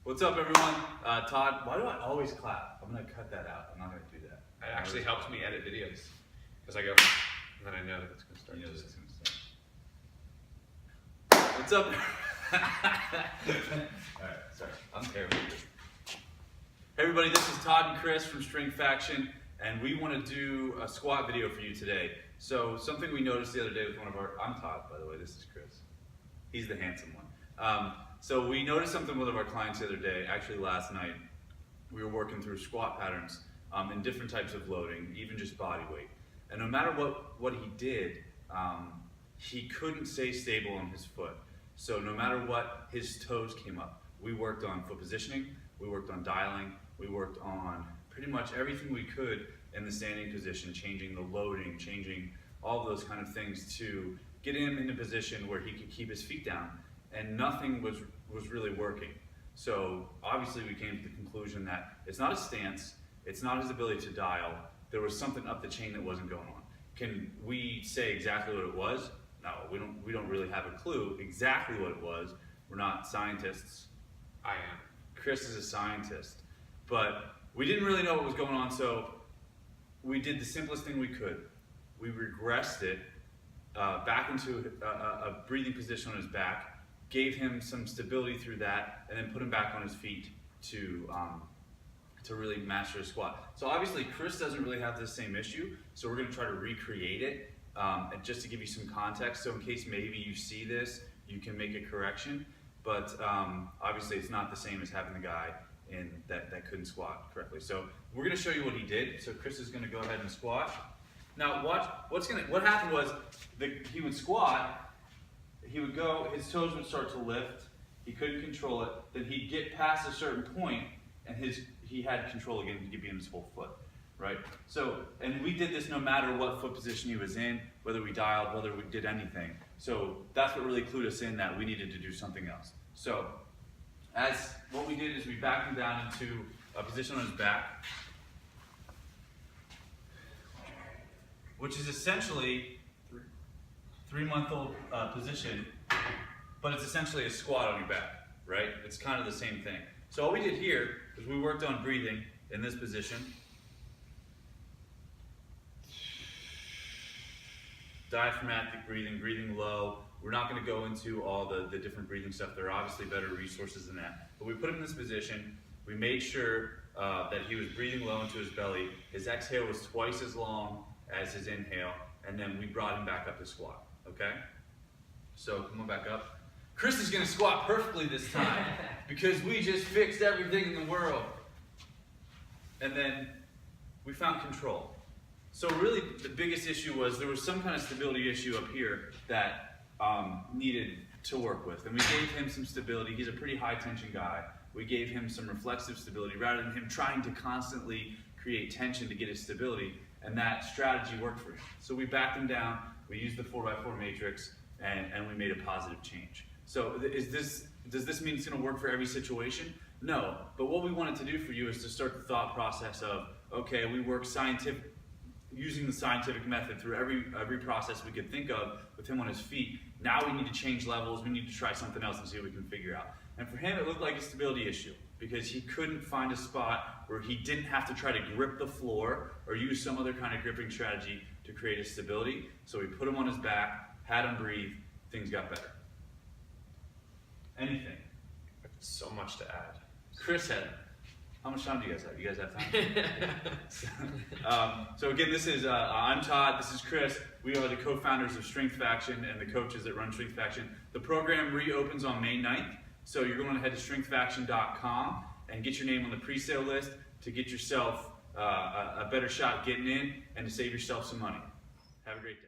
What's up, everyone? Todd, why do I always clap? I'm going to cut that out. I'm not going to do that. It actually helps me edit videos because I go, and then I know that it's going to start. You know this is going to start. What's up? Alright, sorry. I'm terrible. Hey, everybody, this is Todd and Chris from Strength Faction, and we want to do a squat video for you today. So, something we noticed the other day with one of our. I'm Todd, by the way. This is Chris. He's the handsome one. So we noticed something with one of our clients the other day, actually last night. We were working through squat patterns in different types of loading, even just body weight. And no matter what he did, he couldn't stay stable on his foot. So no matter what, his toes came up. We worked on foot positioning, we worked on dialing, we worked on pretty much everything we could in the standing position, changing the loading, changing all those kind of things to get him in a position where he could keep his feet down, and nothing was really working. So obviously we came to the conclusion that it's not his stance, it's not his ability to dial, there was something up the chain that wasn't going on. Can we say exactly what it was? No, we don't really have a clue exactly what it was. We're not scientists. I am. Chris is a scientist. But we didn't really know what was going on, so we did the simplest thing we could. We regressed it back into a breathing position on his back, gave him some stability through that, and then put him back on his feet to really master his squat. So obviously Chris doesn't really have the same issue, so we're going to try to recreate it, and just to give you some context, so in case maybe you see this, you can make a correction, but obviously it's not the same as having the guy that couldn't squat correctly. So we're going to show you what he did. So Chris is going to go ahead and squat. Now watch, what happened was he would squat, he would go, his toes would start to lift, he couldn't control it, then he'd get past a certain point and he had control again, he could be in his whole foot, right? So, and we did this no matter what foot position he was in, whether we dialed, whether we did anything. So that's what really clued us in that we needed to do something else. So, what we did is we backed him down into a position on his back, which is essentially three-month-old position, but it's essentially a squat on your back, right? It's kind of the same thing. So all we did here is we worked on breathing in this position. Diaphragmatic breathing, breathing low. We're not going to go into all the different breathing stuff. There are obviously better resources than that. But we put him in this position. We made sure that he was breathing low into his belly. His exhale was twice as long as his inhale. And then we brought him back up to squat, okay? So come on back up. Chris is gonna squat perfectly this time because we just fixed everything in the world. And then we found control. So really the biggest issue was there was some kind of stability issue up here that needed to work with. And we gave him some stability. He's a pretty high tension guy. We gave him some reflexive stability rather than him trying to constantly create tension to get his stability. And that strategy worked for him. So we backed him down, we used the 4x4 matrix, and we made a positive change. So does this mean it's going to work for every situation? No, but what we wanted to do for you is to start the thought process of, okay, we work using the scientific method through every process we could think of with him on his feet. Now we need to change levels, we need to try something else and see what we can figure out. And for him, it looked like a stability issue because he couldn't find a spot where he didn't have to try to grip the floor or use some other kind of gripping strategy to create a stability. So we put him on his back, had him breathe, things got better. Anything? So much to add. Chris had, how much time do you guys have? You guys have time? So again, I'm Todd, this is Chris. We are the co-founders of Strength Faction and the coaches that run Strength Faction. The program reopens on May 9th. So you're going to head to strengthfaction.com and get your name on the pre-sale list to get yourself a better shot getting in and to save yourself some money. Have a great day.